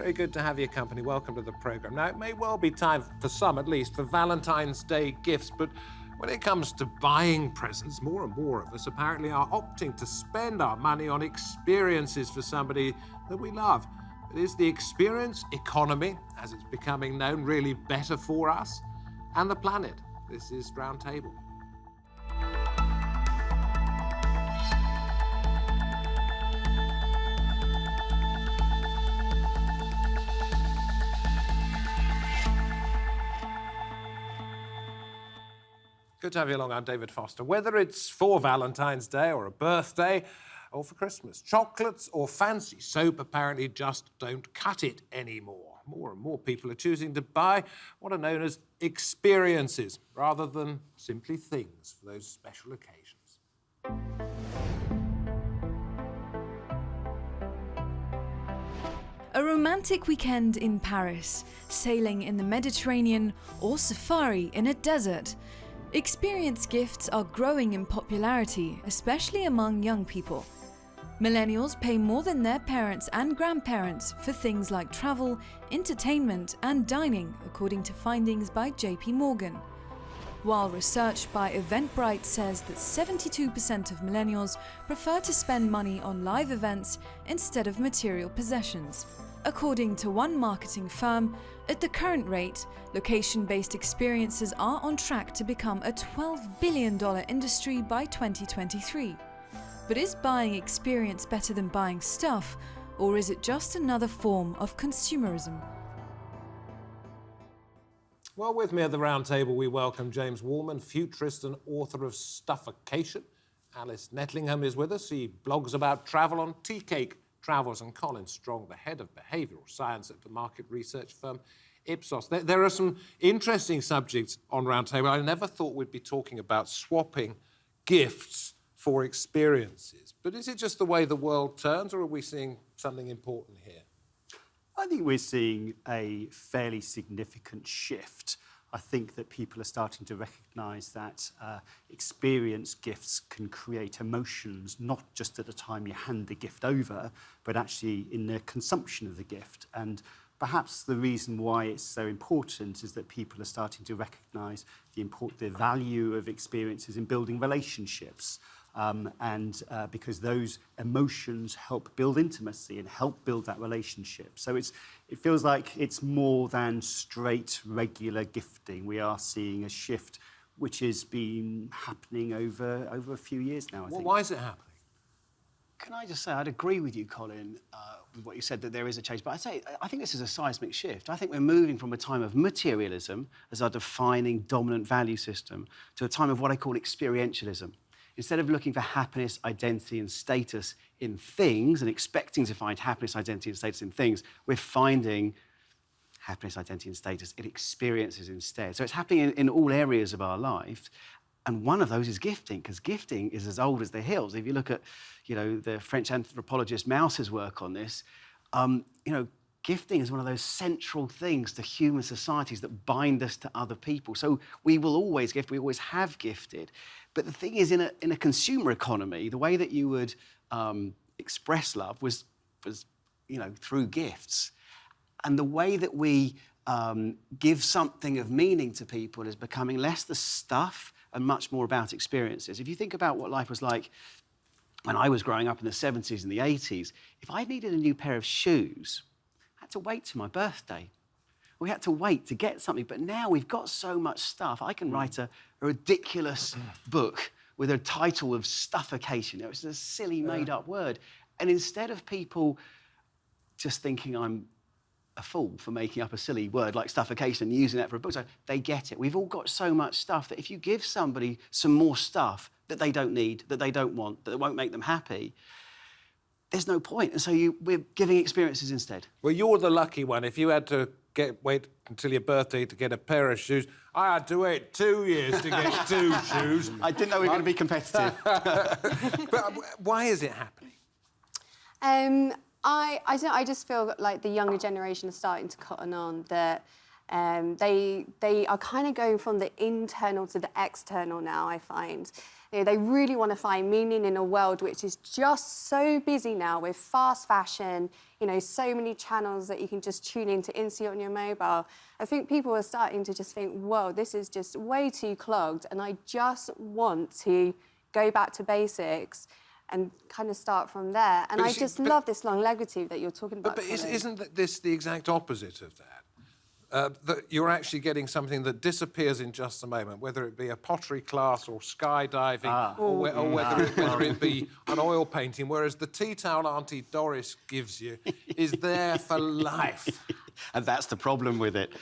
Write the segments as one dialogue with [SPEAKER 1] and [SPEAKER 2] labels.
[SPEAKER 1] Very good to have your company. Welcome to the programme. Now, it may well be time, for some at least, for Valentine's Day gifts, but when it comes to buying presents, more and more of us apparently are opting to spend our money on experiences for somebody that we love. But is the experience economy, as it's becoming known, really better for us and the planet? This is Roundtable. Good to have you along. I'm David Foster. Whether it's for Valentine's Day or a birthday or for Christmas, chocolates or fancy soap apparently just don't cut it anymore. More and more people are choosing to buy what are known as experiences rather than simply things for those special occasions.
[SPEAKER 2] A romantic weekend in Paris, sailing in the Mediterranean or safari in a desert. Experience gifts are growing in popularity, especially among young people. Millennials pay more than their parents and grandparents for things like travel, entertainment and dining, according to findings by JP Morgan. While research by Eventbrite says that 72% of millennials prefer to spend money on live events instead of material possessions. According to one marketing firm, at the current rate, location-based experiences are on track to become a $12 billion industry by 2023. But is buying experience better than buying stuff, or is it just another form of consumerism?
[SPEAKER 1] Well, with me at the round table, we welcome James Wallman, futurist and author of Stuffocation. Alice Nettlingham is with us. She blogs about travel on Tea Cake Travels, and Colin Strong, the head of behavioural science at the market research firm Ipsos. There are some interesting subjects on Roundtable. I never thought we'd be talking about swapping gifts for experiences. But is it just the way the world turns, or are we seeing something important here?
[SPEAKER 3] I think we're seeing a fairly significant shift. I think that people are starting to recognise that experience gifts can create emotions, not just at the time you hand the gift over, but actually in the consumption of the gift. And perhaps the reason why it's so important is that people are starting to recognise the value of experiences in building relationships. Because those emotions help build intimacy and help build that relationship. So it feels like it's more than straight, regular gifting. We are seeing a shift which has been happening over a few years now, I think.
[SPEAKER 1] Why is it happening?
[SPEAKER 4] Can I just say, I'd agree with you, Colin, with what you said, that there is a change. But I think this is a seismic shift. I think we're moving from a time of materialism as our defining dominant value system to a time of what I call experientialism. Instead of looking for happiness, identity and status in things and expecting to find happiness, identity and status in things, we're finding happiness, identity and status in experiences instead. So it's happening in all areas of our life. And one of those is gifting, because gifting is as old as the hills. If you look at, the French anthropologist Mauss's work on this, gifting is one of those central things to human societies that bind us to other people. So we will always gift, we always have gifted. But the thing is, in a consumer economy, the way that you would express love was through gifts. And the way that we give something of meaning to people is becoming less the stuff and much more about experiences. If you think about what life was like when I was growing up in the 70s and the 80s, if I needed a new pair of shoes, I had to wait till my birthday. We had to wait to get something, but now we've got so much stuff. I can write a ridiculous book with a title of Stuffocation. It's a silly, made-up word. And instead of people just thinking I'm a fool for making up a silly word like Stuffocation and using that for a book, so they get it. We've all got so much stuff that if you give somebody some more stuff that they don't need, that they don't want, that won't make them happy, there's no point. And so we're giving experiences instead.
[SPEAKER 1] Well, you're the lucky one. If you had to wait until your birthday to get a pair of shoes, I had to wait 2 years to get 2 shoes.
[SPEAKER 3] I didn't know we were going to be competitive.
[SPEAKER 1] But why is it happening?
[SPEAKER 5] I just feel like the younger generation is starting to cotton on that They are kind of going from the internal to the external now, I find. You know, they really want to find meaning in a world which is just so busy now with fast fashion, you know, so many channels that you can just tune in to instantly on your mobile. I think people are starting to just think, whoa, this is just way too clogged, and I just want to go back to basics and kind of start from there. And I just love this longevity that you're talking about.
[SPEAKER 1] But isn't this the exact opposite of that? That you're actually getting something that disappears in just a moment, whether it be a pottery class or skydiving or whether it be an oil painting, whereas the tea towel Auntie Doris gives you is there for life.
[SPEAKER 4] And that's the problem with it.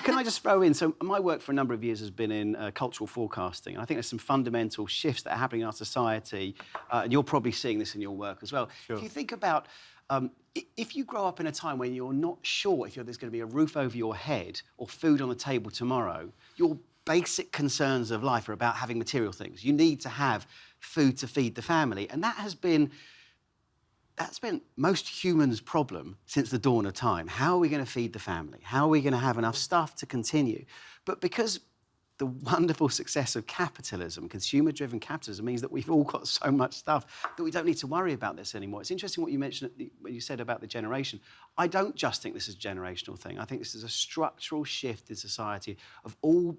[SPEAKER 4] Can I just throw in, so my work for a number of years has been in cultural forecasting. And I think there's some fundamental shifts that are happening in our society, and you're probably seeing this in your work as well. Sure. If you think about, if you grow up in a time when you're not sure if there's going to be a roof over your head or food on the table tomorrow, your basic concerns of life are about having material things. You need to have food to feed the family. And that's been most humans' problem since the dawn of time. How are we going to feed the family? How are we going to have enough stuff to continue? But because the wonderful success of capitalism, consumer-driven capitalism, means that we've all got so much stuff that we don't need to worry about this anymore. It's interesting what you mentioned when you said about the generation. I don't just think this is a generational thing. I think this is a structural shift in society of all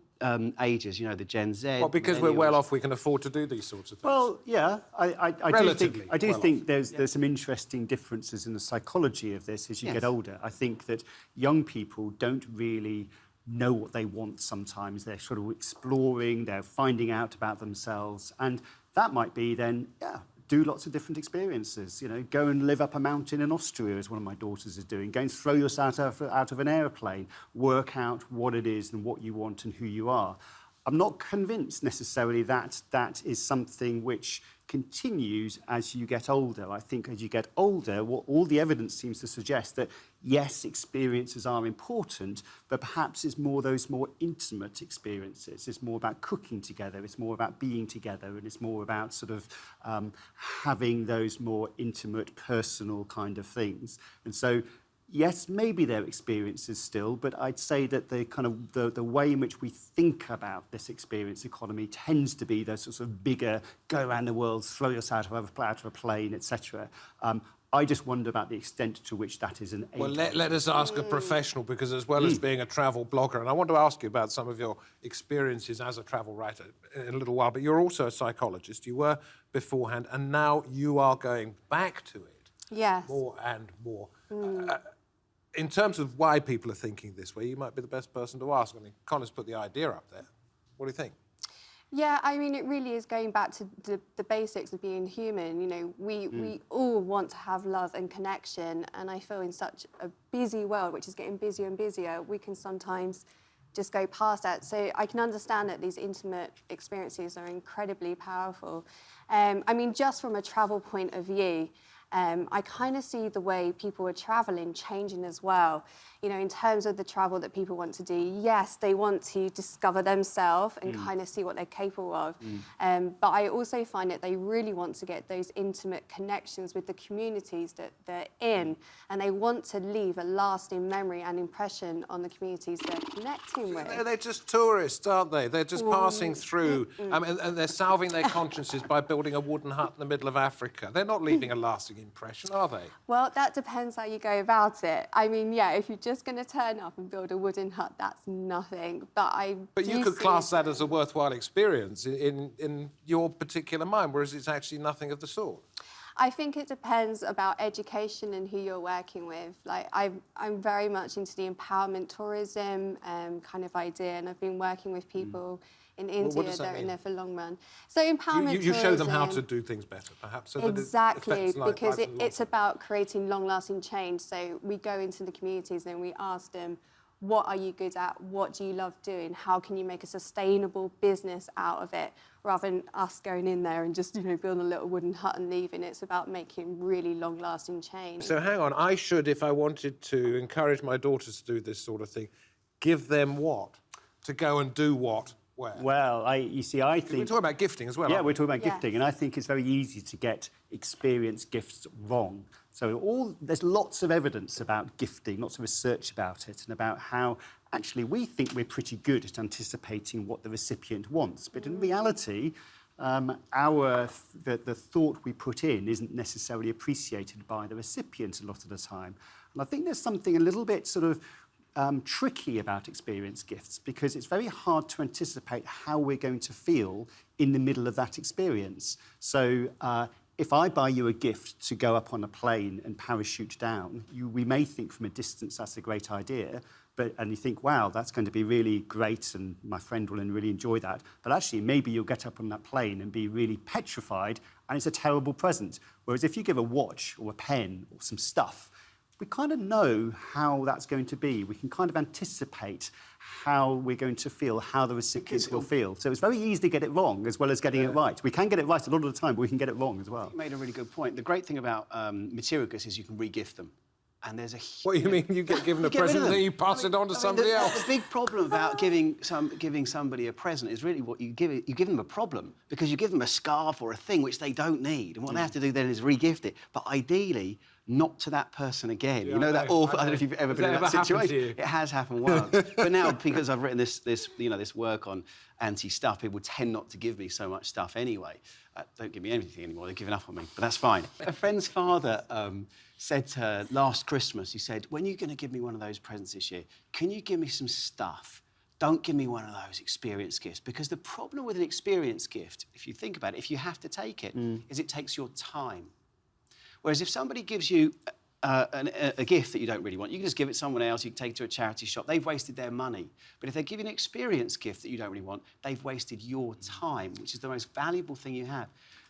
[SPEAKER 4] ages, you know, the Gen Z.
[SPEAKER 1] Well, because we're well off, we can afford to do these sorts of things.
[SPEAKER 3] Well, yeah, I do think there's some interesting differences in the psychology of this as you get older. I think that young people don't really know what they want sometimes. They're sort of exploring, they're finding out about themselves. And that might be then, do lots of different experiences. You know, go and live up a mountain in Austria, as one of my daughters is doing. Go and throw yourself out of an aeroplane. Work out what it is and what you want and who you are. I'm not convinced necessarily that that is something which continues as you get older. I think as you get older, all the evidence seems to suggest that, yes, experiences are important, but perhaps it's more those more intimate experiences. It's more about cooking together, it's more about being together, and it's more about sort of having those more intimate, personal kind of things. And so, yes, maybe they're experiences still, but I'd say that the kind of the way in which we think about this experience economy tends to be those sorts of bigger, go around the world, throw yourself out of a plane, etc. I just wonder about the extent to which that is an age.
[SPEAKER 1] Well, let us ask a professional, because as well as being a travel blogger, and I want to ask you about some of your experiences as a travel writer in a little while, but you're also a psychologist. You were beforehand, and now you are going back to it.
[SPEAKER 5] Yes.
[SPEAKER 1] More and more. In terms of why people are thinking this way, you might be the best person to ask. I mean, Connor's put the idea up there. What do you think?
[SPEAKER 5] Yeah, I mean, it really is going back to the basics of being human. You know, we all want to have love and connection, and I feel in such a busy world, which is getting busier and busier, we can sometimes just go past that. So I can understand that these intimate experiences are incredibly powerful. I mean, just from a travel point of view, I kind of see the way people are travelling changing as well. You know, in terms of the travel that people want to do, yes, they want to discover themselves and kind of see what they're capable of. But I also find that they really want to get those intimate connections with the communities that they're in, and they want to leave a lasting memory and impression on the communities they're connecting with.
[SPEAKER 1] They're just tourists, aren't they? They're just passing through, and they're salving their consciences by building a wooden hut in the middle of Africa. They're not leaving a lasting impression, are they?
[SPEAKER 5] Well, that depends how you go about it. I mean, yeah, if you're just going to turn up and build a wooden hut, that's nothing. But
[SPEAKER 1] you could class that as a worthwhile experience in your particular mind, whereas it's actually nothing of the sort.
[SPEAKER 5] I think it depends about education and who you're working with. Like, I'm very much into the empowerment tourism kind of idea, and I've been working with people in India that are in there for long run. So empowerment
[SPEAKER 1] you show them how to do things better, perhaps. So
[SPEAKER 5] exactly,
[SPEAKER 1] that
[SPEAKER 5] because it's about creating long-lasting change. So we go into the communities and we ask them, what are you good at? What do you love doing? How can you make a sustainable business out of it? Rather than us going in there and just, you know, building a little wooden hut and leaving. It's about making really long-lasting change.
[SPEAKER 1] So hang on, I should, if I wanted to encourage my daughters to do this sort of thing, give them what? To go and do what? Where?
[SPEAKER 3] Well, you see, I think...
[SPEAKER 1] We're talking about gifting as well.
[SPEAKER 3] Yeah, we're talking about gifting, and I think it's very easy to get experience gifts wrong. So there's lots of evidence about gifting, lots of research about it, and about how actually, we think we're pretty good at anticipating what the recipient wants. But in reality, the thought we put in isn't necessarily appreciated by the recipient a lot of the time. And I think there's something a little bit sort of tricky about experience gifts, because it's very hard to anticipate how we're going to feel in the middle of that experience. So if I buy you a gift to go up on a plane and parachute down, we may think from a distance that's a great idea, and you think, wow, that's going to be really great and my friend will really enjoy that. But actually, maybe you'll get up on that plane and be really petrified and it's a terrible present. Whereas if you give a watch or a pen or some stuff, we kind of know how that's going to be. We can kind of anticipate how we're going to feel, how the recipient will feel. So it's very easy to get it wrong as well as getting it right. We can get it right a lot of the time, but we can get it wrong as well.
[SPEAKER 4] You made a really good point. The great thing about material goods is you can re-gift them. And there's a
[SPEAKER 1] What do you mean? You get given a present and then you pass it on to somebody else?
[SPEAKER 4] The big problem about giving somebody a present is really what you give them a problem, because you give them a scarf or a thing which they don't need, and what they have to do then is re-gift it. But ideally, not to that person again.
[SPEAKER 1] Yeah,
[SPEAKER 4] you know, that awful. I don't know if you've ever been in that situation.
[SPEAKER 1] It
[SPEAKER 4] has happened once. But now, because I've written this work on anti-stuff, people tend not to give me so much stuff anyway. Don't give me anything anymore. They've given up on me, but that's fine. A friend's father said to her last Christmas, he said, when you're going to give me one of those presents this year, can you give me some stuff? Don't give me one of those experience gifts. Because the problem with an experience gift, if you think about it, if you have to take it, is it takes your time. Whereas if somebody gives you a gift that you don't really want, you can just give it to someone else, you can take it to a charity shop, they've wasted their money. But if they give you an experience gift that you don't really want, they've wasted your time, which is the most valuable thing you have.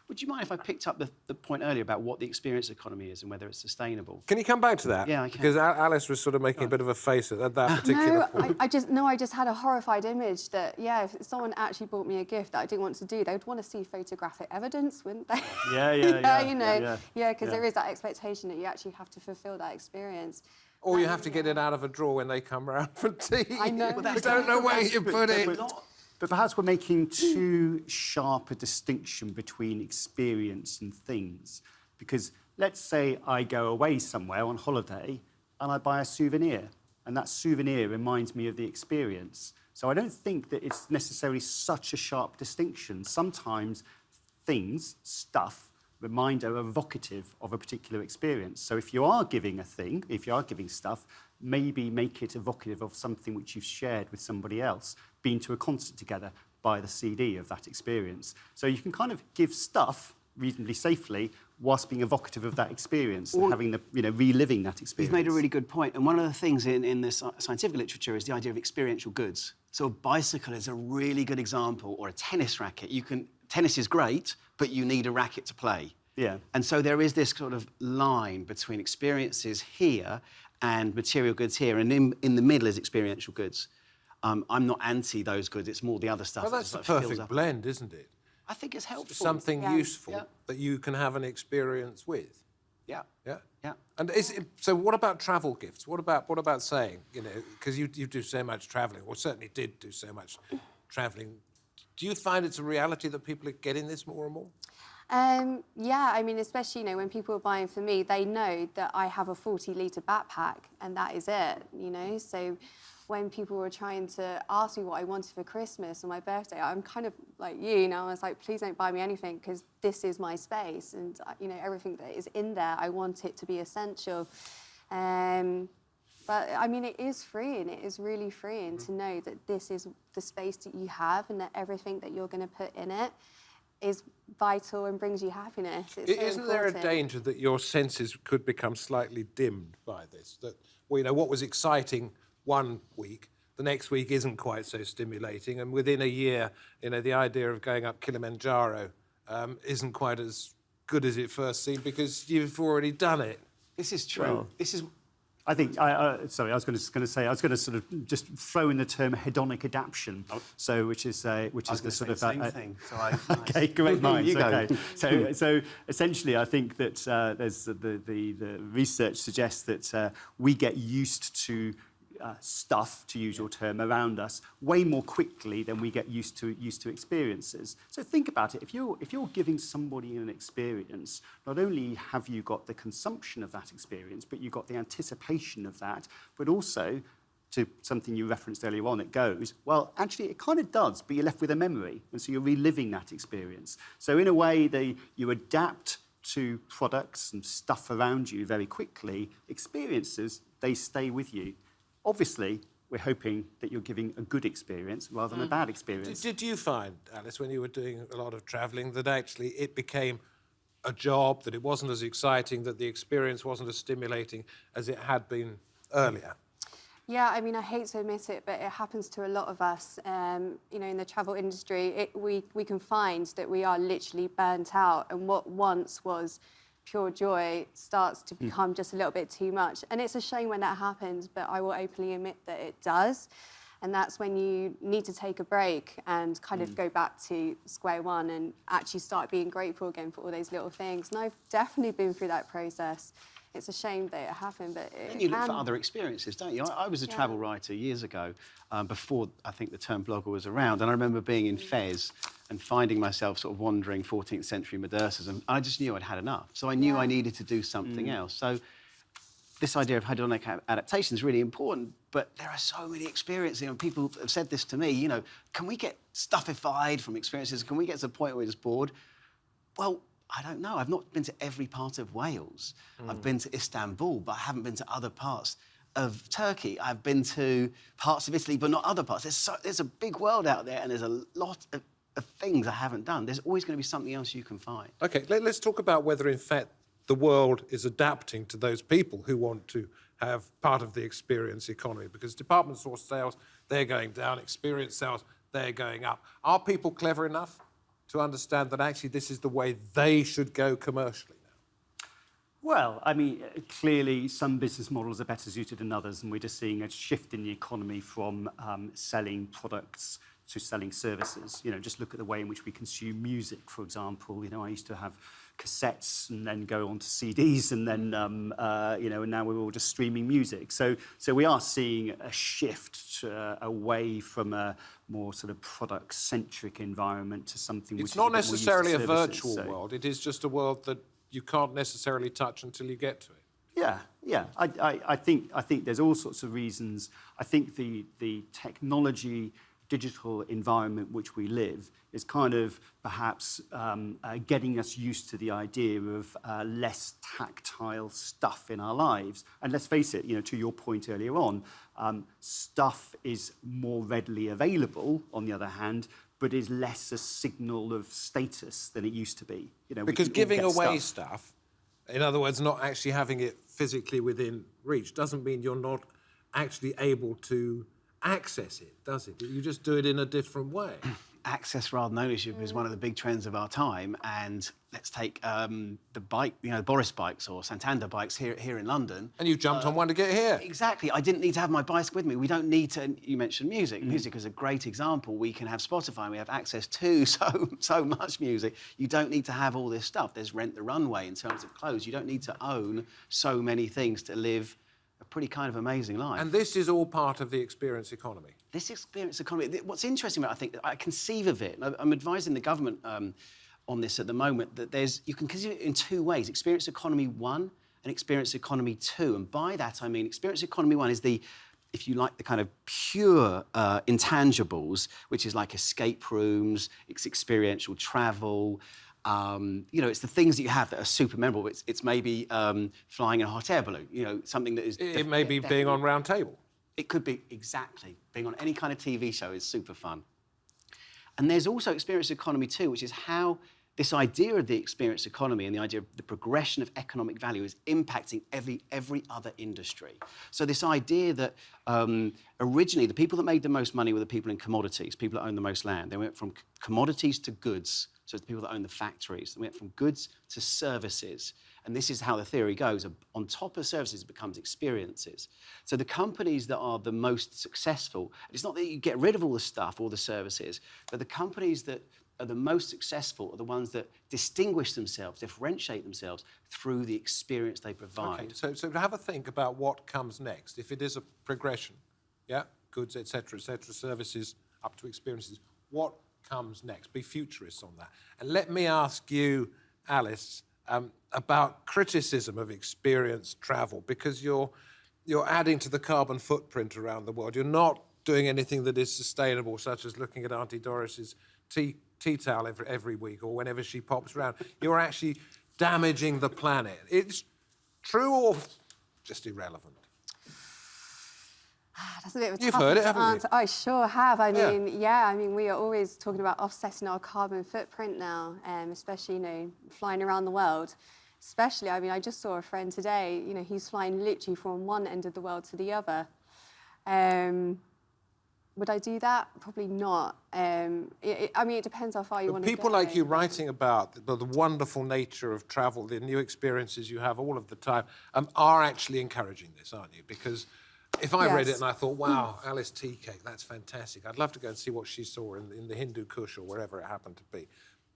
[SPEAKER 4] Would you mind if I picked up the point earlier about what the experience economy is and whether it's sustainable?
[SPEAKER 1] Can you come back to that?
[SPEAKER 4] Yeah, I can.
[SPEAKER 1] Because Alice was sort of making a bit of a face at that particular point.
[SPEAKER 5] I just had a horrified image that, yeah, if someone actually bought me a gift that I didn't want to do, they would want to see photographic evidence, wouldn't they?
[SPEAKER 3] Yeah,
[SPEAKER 5] because there is that expectation that you actually have to fulfil that experience.
[SPEAKER 1] Or you have to get it out of a drawer when they come round for tea.
[SPEAKER 5] I know.
[SPEAKER 1] You don't know where you put it.
[SPEAKER 3] But perhaps we're making too sharp a distinction between experience and things. Because let's say I go away somewhere on holiday and I buy a souvenir, and that souvenir reminds me of the experience. So I don't think that it's necessarily such a sharp distinction. Sometimes things, stuff, are evocative of a particular experience. So if you are giving a thing, if you are giving stuff, maybe make it evocative of something which you've shared with somebody else, been to a concert together, buy the CD of that experience. So you can kind of give stuff reasonably safely whilst being evocative of that experience and having reliving that experience.
[SPEAKER 4] You've made a really good point. And one of the things in the scientific literature is the idea of experiential goods. So a bicycle is a really good example, or a tennis racket. Tennis is great, but you need a racket to play.
[SPEAKER 3] Yeah.
[SPEAKER 4] And so there is this sort of line between experiences here and material goods here, and in the middle is experiential goods. I'm not anti those goods, it's more the other stuff.
[SPEAKER 1] Well, that's the perfect blend, isn't it?
[SPEAKER 4] I think it's helpful.
[SPEAKER 1] Something useful that you can have an experience with.
[SPEAKER 4] Yeah.
[SPEAKER 1] Yeah?
[SPEAKER 4] Yeah.
[SPEAKER 1] And so what about travel gifts? What about saying, because you do so much travelling, or certainly did do so much travelling. Do you find it's a reality that people are getting this more and more?
[SPEAKER 5] Yeah, I mean, especially, when people are buying for me, they know that I have a 40-litre backpack and that is it, So when people were trying to ask me what I wanted for Christmas or my birthday, I'm kind of like you, I was like, please don't buy me anything because this is my space and, everything that is in there, I want it to be essential. But, I mean, it is freeing. It is really freeing to know that this is the space that you have and that everything that you're going to put in it is vital and brings you happiness.
[SPEAKER 1] Isn't there a danger that your senses could become slightly dimmed by this? That, what was exciting one week, the next week isn't quite so stimulating, and within a year, the idea of going up Kilimanjaro isn't quite as good as it first seemed because you've already done it.
[SPEAKER 4] This is true.
[SPEAKER 3] Well,
[SPEAKER 4] this is...
[SPEAKER 3] I think, sorry, I was going to say, I was going to sort of just throw in the term hedonic adaptation, which is the sort of
[SPEAKER 4] same thing. So
[SPEAKER 3] okay, great minds.
[SPEAKER 4] You go.
[SPEAKER 3] Okay, so essentially, I think that there's the research suggests that we get used to stuff, to use your term, around us way more quickly than we get used to experiences. So think about it. If you're giving somebody an experience, not only have you got the consumption of that experience, but you've got the anticipation of that, but also to something you referenced earlier on, it goes, well, actually, it kind of does, but you're left with a memory, and so you're reliving that experience. So in a way, you adapt to products and stuff around you very quickly. Experiences, they stay with you. Obviously, we're hoping that you're giving a good experience rather than a bad experience.
[SPEAKER 1] Did you find, Alice, when you were doing a lot of travelling, that actually it became a job, that it wasn't as exciting, that the experience wasn't as stimulating as it had been earlier?
[SPEAKER 5] Yeah, I mean, I hate to admit it, but it happens to a lot of us. You know, in the travel industry, we can find that we are literally burnt out, and what once was pure joy starts to become just a little bit too much. And it's a shame when that happens, but I will openly admit that it does. And that's when you need to take a break and kind of go back to square one and actually start being grateful again for all those little things. And I've definitely been through that process. It's a shame that it happened, but it
[SPEAKER 4] And you look for other experiences, don't you? I was a
[SPEAKER 5] Yeah.
[SPEAKER 4] travel writer years ago, before I think the term blogger was around, and I remember being in Fez and finding myself sort of wandering 14th century madrasas, and I just knew I'd had enough. So I knew I needed to do something else. So this idea of hedonic adaptation is really important, but there are so many experiences. You know, people have said this to me, you know, can we get stuffified from experiences? Can we get to the point where we're just bored? Well, I don't know. I've not been to every part of Wales. I've been to Istanbul, but I haven't been to other parts of Turkey. I've been to parts of Italy, but not other parts. There's a big world out there, and there's a lot of things I haven't done. There's always going to be something else you can find.
[SPEAKER 1] OK, let's talk about whether, in fact, the world is adapting to those people who want to have part of the experience economy, because department store sales, they're going down, experience sales, they're going up. Are people clever enough to understand that actually this is the way they should go commercially now?
[SPEAKER 3] Well, I mean, clearly some business models are better suited than others, and we're just seeing a shift in the economy from selling products to selling services. You know, just look at the way in which we consume music, for example. You know, I used to have cassettes and then go on to CDs, and then, you know, and now we're all just streaming music. So we are seeing a shift away from a more sort of product-centric environment to something which
[SPEAKER 1] It's
[SPEAKER 3] is
[SPEAKER 1] not
[SPEAKER 3] a bit more used to
[SPEAKER 1] necessarily a
[SPEAKER 3] services,
[SPEAKER 1] virtual
[SPEAKER 3] so-
[SPEAKER 1] world. It is just a world that you can't necessarily touch until you get to it.
[SPEAKER 3] Yeah. I think there's all sorts of reasons. I think the technology, digital environment which we live is kind of perhaps getting us used to the idea of less tactile stuff in our lives. And let's face it, you know, to your point earlier on, stuff is more readily available, on the other hand, but is less a signal of status than it used to be. You know,
[SPEAKER 1] Because
[SPEAKER 3] we can all
[SPEAKER 1] giving
[SPEAKER 3] get
[SPEAKER 1] away stuff, in other words, not actually having it physically within reach, doesn't mean you're not actually able to access it, does it? You just do it in a different way.
[SPEAKER 4] Access rather than ownership is one of the big trends of our time. And let's take the bike, you know, Boris bikes or Santander bikes here in London.
[SPEAKER 1] And you've jumped on one to get here.
[SPEAKER 4] Exactly. I didn't need to have my bicycle with me. We don't need to. You mentioned music. Music is a great example. We can have Spotify. We have access to so much music. You don't need to have all this stuff. There's Rent the Runway in terms of clothes. You don't need to own so many things to live a pretty kind of amazing life.
[SPEAKER 1] And this is all part of the experience economy.
[SPEAKER 4] This experience economy, what's interesting about it, I think, I conceive of it, and I'm advising the government on this at the moment, that you can conceive it in two ways, experience economy 1 and experience economy 2. And by that, I mean experience economy 1 is the, if you like, the kind of pure intangibles, which is like escape rooms, it's experiential travel, you know, it's the things that you have that are super memorable. It's maybe flying in a hot air balloon, you know, something that is...
[SPEAKER 1] It may be being on Roundtable.
[SPEAKER 4] It could be, exactly. Being on any kind of TV show is super fun. And there's also experience economy 2, which is how this idea of the experience economy and the idea of the progression of economic value is impacting every other industry. So this idea that originally the people that made the most money were the people in commodities, people that owned the most land. They went from commodities to goods. So it's the people that own the factories. They went from goods to services. And this is how the theory goes. On top of services, it becomes experiences. So the companies that are the most successful, it's not that you get rid of all the stuff, all the services, but the companies that are the most successful are the ones that distinguish themselves, differentiate themselves through the experience they provide.
[SPEAKER 1] Okay, so have a think about what comes next. If it is a progression, yeah, goods, etc., services, up to experiences, what comes next? Be futurists on that. And let me ask you, Alice, about criticism of experience travel, because you're you're adding to the carbon footprint around the world. You're not doing anything that is sustainable, such as looking at Auntie Doris's tea towel every week or whenever she pops around. You're actually damaging the planet. It's true or just irrelevant?
[SPEAKER 5] That's a bit of a
[SPEAKER 1] You've
[SPEAKER 5] tough
[SPEAKER 1] heard it,
[SPEAKER 5] one to
[SPEAKER 1] haven't you?
[SPEAKER 5] answer. I sure have. I
[SPEAKER 1] Yeah.
[SPEAKER 5] mean, yeah, I mean, we are always talking about offsetting our carbon footprint now, especially, you know, flying around the world. Especially, I mean, I just saw a friend today, you know, he's flying literally from one end of the world to the other. Would I do that? Probably not. I mean, it depends how far you want to go.
[SPEAKER 1] People like you writing about the wonderful nature of travel, the new experiences you have all of the time, are actually encouraging this, aren't you? Because if I read it
[SPEAKER 5] Yes.
[SPEAKER 1] and I thought, wow, Alice tea cake, that's fantastic. I'd love to go and see what she saw in the Hindu Kush or wherever it happened to be.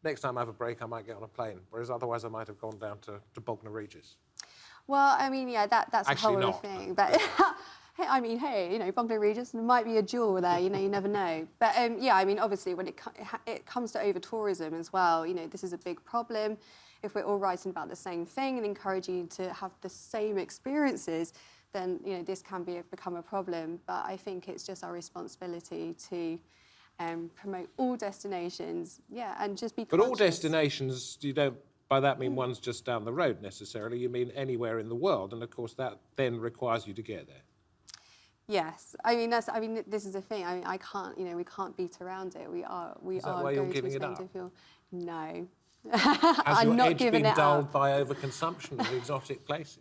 [SPEAKER 1] Next time I have a break, I might get on a plane, whereas otherwise I might have gone down to Bognor Regis.
[SPEAKER 5] Well, I mean, yeah, that's
[SPEAKER 1] Actually
[SPEAKER 5] a whole
[SPEAKER 1] not,
[SPEAKER 5] other thing. But hey, I mean, hey, you know, Bognor Regis, there might be a jewel there. You know, you never know. But yeah, I mean, obviously, when it comes to over tourism as well, you know, this is a big problem. If we're all writing about the same thing and encouraging you to have the same experiences, then you know this can become a problem. But I think it's just our responsibility to promote all destinations, yeah, and just be.
[SPEAKER 1] But all
[SPEAKER 5] conscious.
[SPEAKER 1] destinations, you don't, by that mean one's just down the road necessarily. You mean anywhere in the world, and of course that then requires you to get there.
[SPEAKER 5] Yes, I mean this is the thing. I mean, I can't, you know, we can't beat around it. We are
[SPEAKER 1] Is that why you're
[SPEAKER 5] going to
[SPEAKER 1] giving
[SPEAKER 5] be
[SPEAKER 1] it
[SPEAKER 5] spending
[SPEAKER 1] up?
[SPEAKER 5] fuel. No,
[SPEAKER 1] Has
[SPEAKER 5] I'm
[SPEAKER 1] your
[SPEAKER 5] not
[SPEAKER 1] edge
[SPEAKER 5] giving
[SPEAKER 1] been
[SPEAKER 5] it
[SPEAKER 1] dulled
[SPEAKER 5] up.
[SPEAKER 1] by overconsumption of exotic places?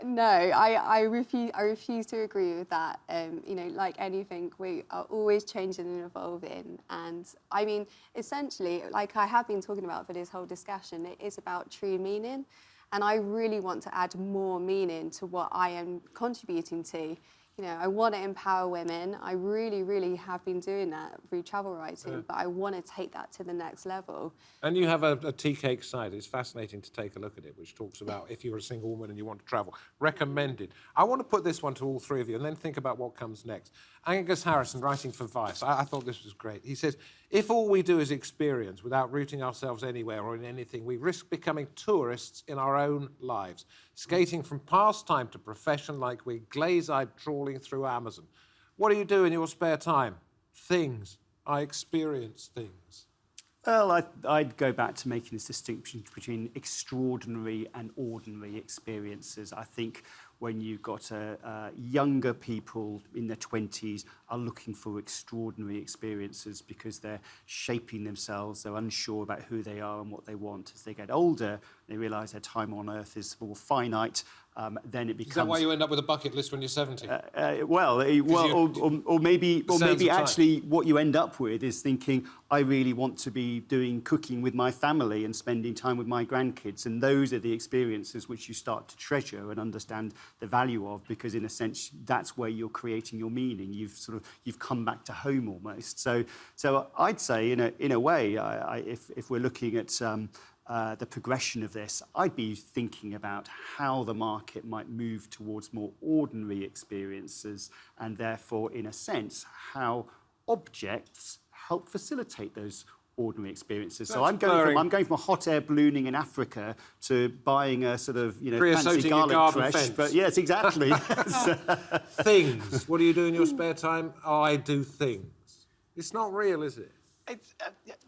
[SPEAKER 5] No, I refuse to agree with that. You know, like anything, we are always changing and evolving. And I mean, essentially, like I have been talking about for this whole discussion, it is about true meaning. And I really want to add more meaning to what I am contributing to. You know, I want to empower women. I really, really have been doing that through travel writing, but I want to take that to the next level.
[SPEAKER 1] And you have a tea cake site. It's fascinating to take a look at it, which talks about if you're a single woman and you want to travel. Recommended. I want to put this one to all three of you and then think about what comes next. Angus Harrison, writing for Vice. I thought this was great. He says, if all we do is experience without rooting ourselves anywhere or in anything, we risk becoming tourists in our own lives, skating from pastime to profession like we're glaze-eyed trawling through Amazon. What do you do in your spare time? Things. I experience things.
[SPEAKER 3] Well, I'd go back to making this distinction between extraordinary and ordinary experiences. I think when you've got younger people in their 20s are looking for extraordinary experiences because they're shaping themselves, they're unsure about who they are and what they want. As they get older, they realise their time on Earth is more finite. Then it becomes.
[SPEAKER 1] Is that why you end up with a bucket list when you're 70?
[SPEAKER 3] Or maybe
[SPEAKER 1] sands of time.
[SPEAKER 3] actually what you end up with is thinking, I really want to be doing cooking with my family and spending time with my grandkids. And those are the experiences which you start to treasure and understand the value of, because in a sense, that's where you're creating your meaning. You've come back to home almost. So I'd say in a way, if we're looking at the progression of this, I'd be thinking about how the market might move towards more ordinary experiences, and therefore, in a sense, how objects help facilitate those ordinary experiences. So I'm going from a hot air ballooning in Africa to buying a sort of fancy garlic fresh. But yes, exactly.
[SPEAKER 1] Things. What do you do in your spare time? Oh, I do things. It's not real, is it?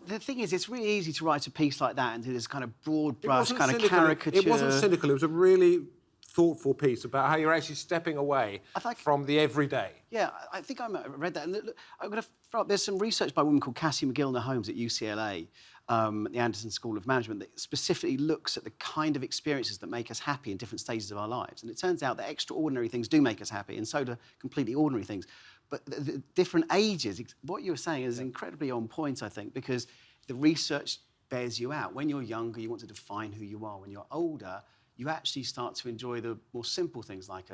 [SPEAKER 4] The thing is, it's really easy to write a piece like that and do this kind of broad
[SPEAKER 1] It
[SPEAKER 4] brush,
[SPEAKER 1] wasn't
[SPEAKER 4] kind of
[SPEAKER 1] cynical.
[SPEAKER 4] caricature.
[SPEAKER 1] It wasn't cynical. It was a really thoughtful piece about how you're actually stepping away from the everyday.
[SPEAKER 4] Yeah, I think I read that. And look, I'm going to throw up, there's some research by a woman called Cassie McGillner-Holmes at UCLA, at the Anderson School of Management, that specifically looks at the kind of experiences that make us happy in different stages of our lives. And it turns out that extraordinary things do make us happy, and so do completely ordinary things. But the different ages, what you were saying is incredibly on point, I think, because the research bears you out. When you're younger, you want to define who you are. When you're older, you actually start to enjoy the more simple things like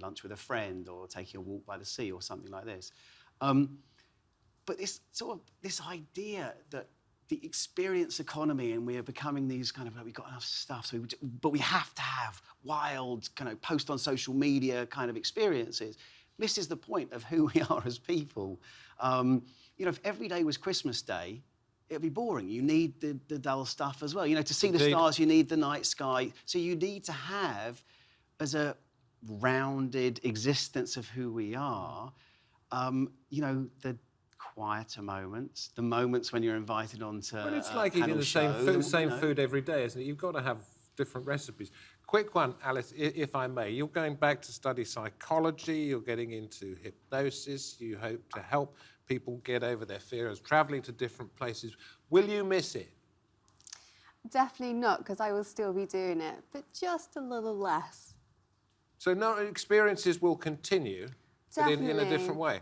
[SPEAKER 4] lunch with a friend or taking a walk by the sea or something like this. But this idea that the experience economy and we are becoming these kind of, we've got enough stuff, but we have to have wild kind of post on social media kind of experiences, misses the point of who we are as people. If every day was Christmas Day, it'd be boring. You need the dull stuff as well. To see the stars, you need the night sky. So you need to have, as a rounded existence of who we are, you know, the quieter moments, the moments when you're invited onto
[SPEAKER 1] But it's like eating the same food every day, isn't it? You've got to have different recipes. Quick one, Alice, if I may. You're going back to study psychology, you're getting into hypnosis, you hope to help people get over their fear of travelling to different places. Will you miss it?
[SPEAKER 5] Definitely not, because I will still be doing it, but just a little less.
[SPEAKER 1] So no, experiences will continue, but in a
[SPEAKER 5] Definitely.
[SPEAKER 1] different way.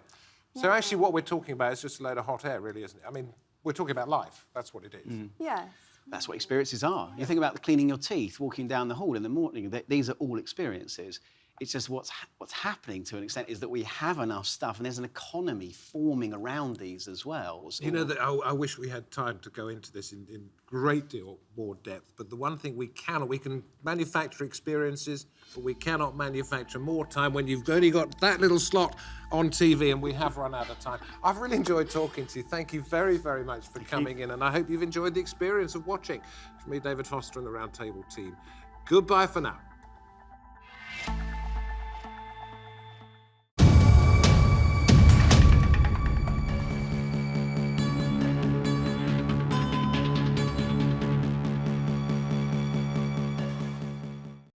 [SPEAKER 1] So actually what we're talking about is just a load of hot air, really, isn't it? I mean, we're talking about life. That's what it is.
[SPEAKER 5] Yes.
[SPEAKER 4] That's what experiences are. You think about cleaning your teeth, walking down the hall in the morning. These are all experiences. It's just what's happening to an extent is that we have enough stuff, and there's an economy forming around these as well. So
[SPEAKER 1] You know, I wish we had time to go into this in great deal more depth, but the one thing we can manufacture experiences, but we cannot manufacture more time when you've only got that little slot on TV, and we have run out of time. I've really enjoyed talking to you. Thank you very, very much for coming in, and I hope you've enjoyed the experience of watching. From me, David Foster, and the Roundtable team, goodbye for now.